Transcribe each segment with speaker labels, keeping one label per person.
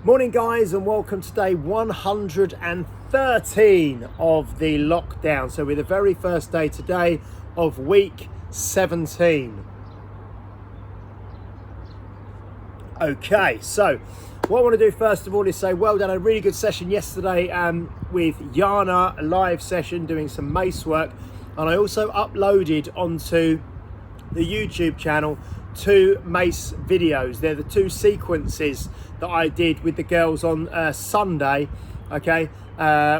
Speaker 1: Morning guys, and welcome to day 113 of the lockdown. So we're the very first day today of week 17. Okay, so what I want to do first of all is say well done. A really good session yesterday with Yana, a live session doing some mace work, and I also uploaded onto the YouTube channel 2 mace videos. They're the 2 sequences that I did with the girls on Sunday, okay,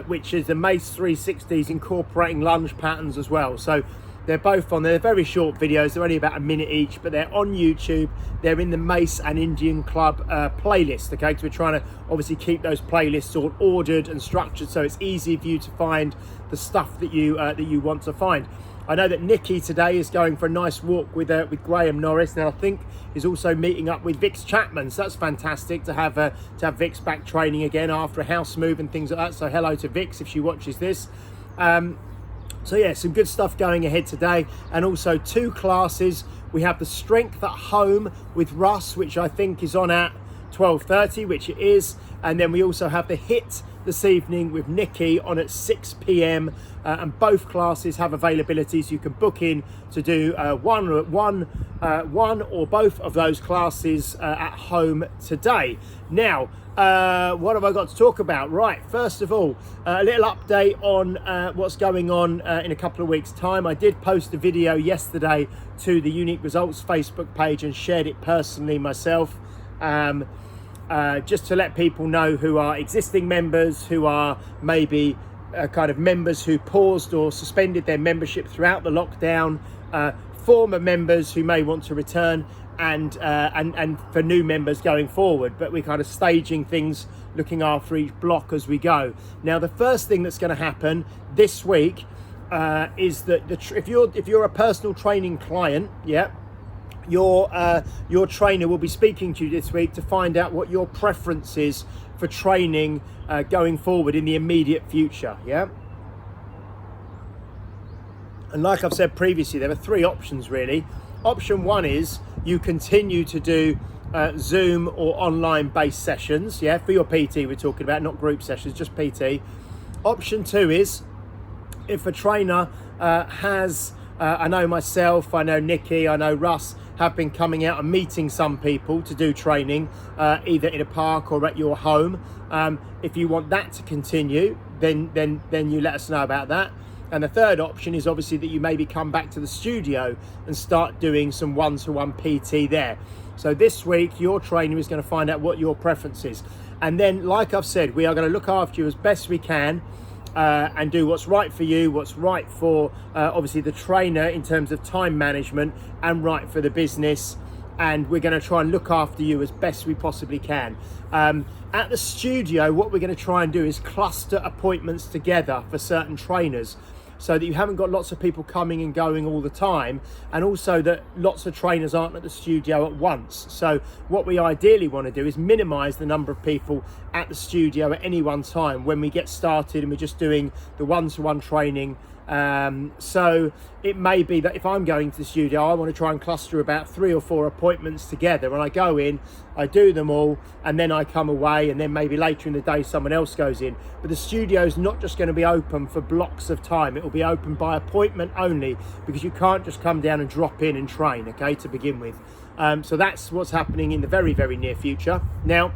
Speaker 1: which is the mace 360s incorporating lunge patterns as well. So they're both on there. They're very short videos, they're only about a minute each, but they're on YouTube. They're in the Mace and Indian Club playlist, okay, because we're trying to obviously keep those playlists all ordered and structured so it's easy for you to find the stuff that you want to find. I know that Nikki today is going for a nice walk with Graham Norris, and I think is also meeting up with Vix Chapman. So that's fantastic to have Vix back training again after a house move and things like that. So hello to Vix if she watches this. So yeah, some good stuff going ahead today, and also 2 classes. We have the Strength at Home with Russ, which I think is on at 12:30, which it is, and then we also have the HIT this evening with Nikki on at 6 p.m. And both classes have availability, so you can book in to do one or both of those classes at home today. Now, what have I got to talk about? Right, first of all, a little update on what's going on in a couple of weeks' time. I did post a video yesterday to the Unique Results Facebook page and shared it personally myself. Just to let people know who are existing members, who are maybe kind of members who paused or suspended their membership throughout the lockdown, former members who may want to return, and for new members going forward. But we're kind of staging things, looking after each block as we go. Now, the first thing that's going to happen this week is that if you're a personal training client, yeah, your trainer will be speaking to you this week to find out what your preference is for training going forward in the immediate future. Yeah, and like I've said previously, there are 3 options really. Option 1 is you continue to do Zoom or online based sessions, yeah, for your PT we're talking about, not group sessions, just PT. Option 2 is if a trainer has I know myself, I know Nikki, I know Russ have been coming out and meeting some people to do training, either in a park or at your home. If you want that to continue, then you let us know about that. And the third option is obviously that you maybe come back to the studio and start doing some one-to-one PT there. So this week, your trainer is going to find out what your preference is. And then, like I've said, we are going to look after you as best we can. And do what's right for you, what's right for obviously the trainer in terms of time management, and right for the business. And we're going to try and look after you as best we possibly can. At the studio, what we're going to try and do is cluster appointments together for certain trainers, so that you haven't got lots of people coming and going all the time, and also that lots of trainers aren't at the studio at once. So what we ideally want to do is minimize the number of people at the studio at any one time when we get started and we're just doing the one-to-one training. So it may be that if I'm going to the studio, I want to try and cluster about 3 or 4 appointments together, and I go in, I do them all, and then I come away, and then maybe later in the day someone else goes in. But the studio is not just going to be open for blocks of time, it will be open by appointment only, because you can't just come down and drop in and train, okay, to begin with. So that's what's happening in the very, very near future. Now,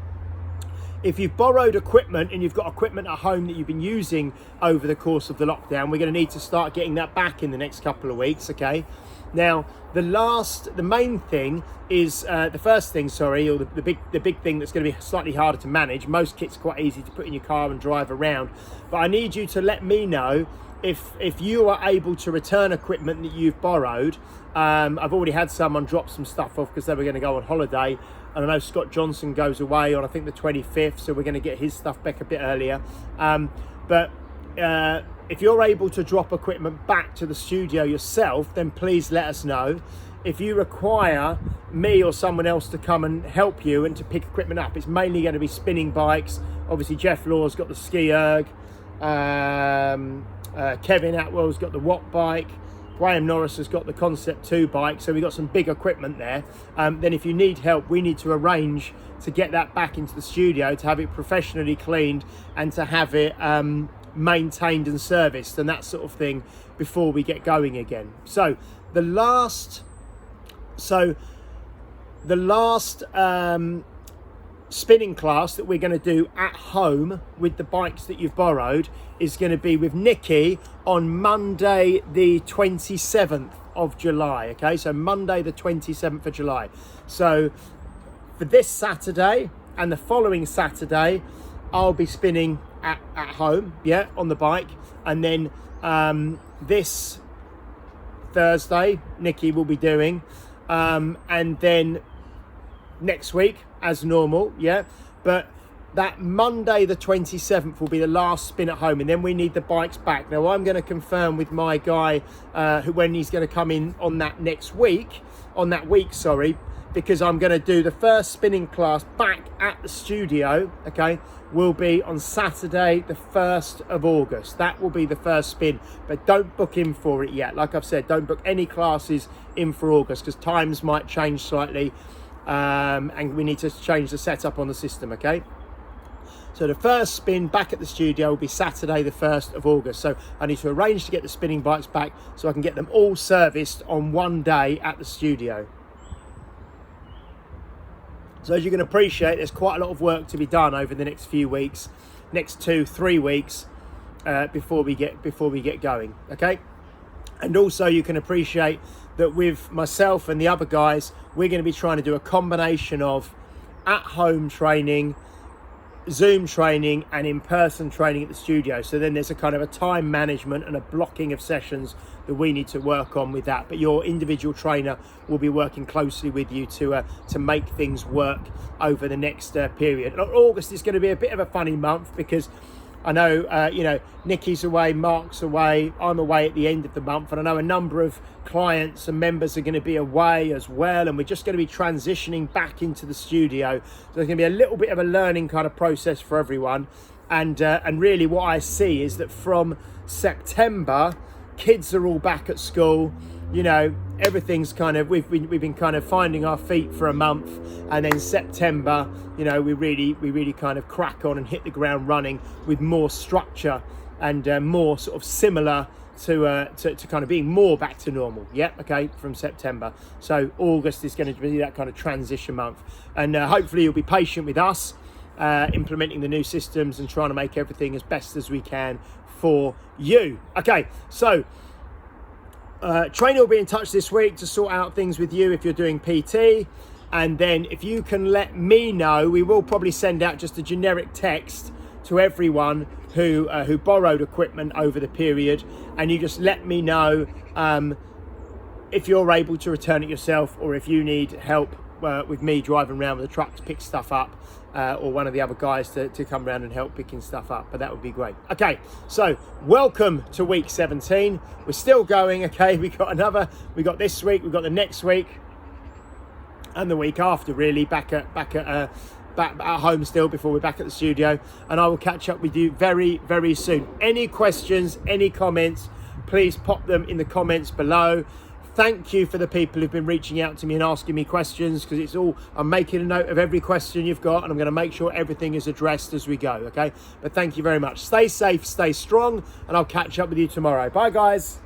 Speaker 1: if you've borrowed equipment and you've got equipment at home that you've been using over the course of the lockdown, we're going to need to start getting that back in the next couple of weeks, okay? Now, the main thing is, the first thing, sorry, or the big thing that's going to be slightly harder to manage. Most kits are quite easy to put in your car and drive around, but I need you to let me know if you are able to return equipment that you've borrowed. I've already had someone drop some stuff off because they were going to go on holiday, and I know Scott Johnson goes away on I think the 25th, so we're going to get his stuff back a bit earlier. But if you're able to drop equipment back to the studio yourself, then please let us know. If you require me or someone else to come and help you and to pick equipment up, it's mainly going to be spinning bikes. Obviously Jeff Law's got the ski erg, Kevin Atwell's got the watt bike, Graham Norris has got the Concept 2 bike, so we've got some big equipment there. Then if you need help, we need to arrange to get that back into the studio, to have it professionally cleaned and to have it maintained and serviced and that sort of thing before we get going again. So the last spinning class that we're going to do at home with the bikes that you've borrowed is going to be with Nikki on Monday the 27th of July. Okay, so Monday the 27th of July. So for this Saturday and the following Saturday, I'll be spinning at home, yeah, on the bike. And then this Thursday, Nikki will be doing. And then next week, as normal, yeah. But that Monday the 27th will be the last spin at home, and then we need the bikes back. Now I'm going to confirm with my guy when he's going to come in on that week, because I'm going to do the first spinning class back at the studio, okay, will be on Saturday the 1st of August. That will be the first spin, but don't book in for it yet. Like I've said, don't book any classes in for August because times might change slightly, and we need to change the setup on the system, okay? So the first spin back at the studio will be Saturday the 1st of August. So I need to arrange to get the spinning bikes back so I can get them all serviced on one day at the studio. So as you can appreciate, there's quite a lot of work to be done over the next few weeks, next 2-3 weeks, before we get going, okay? And also you can appreciate that with myself and the other guys, we're going to be trying to do a combination of at-home training, Zoom training and in-person training at the studio. So then there's a kind of a time management and a blocking of sessions that we need to work on with that. But your individual trainer will be working closely with you to make things work over the next period. And August is going to be a bit of a funny month because I know, Nikki's away, Mark's away, I'm away at the end of the month, and I know a number of clients and members are going to be away as well, and we're just going to be transitioning back into the studio. So there's going to be a little bit of a learning kind of process for everyone, and really what I see is that from September, kids are all back at school. Everything's kind of, we've been kind of finding our feet for a month, and then September, we really kind of crack on and hit the ground running with more structure and more sort of similar to kind of being more back to normal. Yeah, okay, from September. So August is going to be that kind of transition month, and hopefully you'll be patient with us implementing the new systems and trying to make everything as best as we can for you. Okay, so trainer will be in touch this week to sort out things with you if you're doing PT, and then if you can let me know, we will probably send out just a generic text to everyone who borrowed equipment over the period, and you just let me know if you're able to return it yourself or if you need help with me driving around with the truck to pick stuff up, or one of the other guys to come around and help picking stuff up. But that would be great. Okay, so welcome to week 17. We're still going. Okay, we got this week, we've got the next week, and the week after, really, back at home still before we're back at the studio. And I will catch up with you very, very soon. Any questions, any comments, please pop them in the comments below. Thank you for the people who've been reaching out to me and asking me questions, because I'm making a note of every question you've got, and I'm going to make sure everything is addressed as we go, okay? But thank you very much. Stay safe, stay strong, and I'll catch up with you tomorrow. Bye, guys.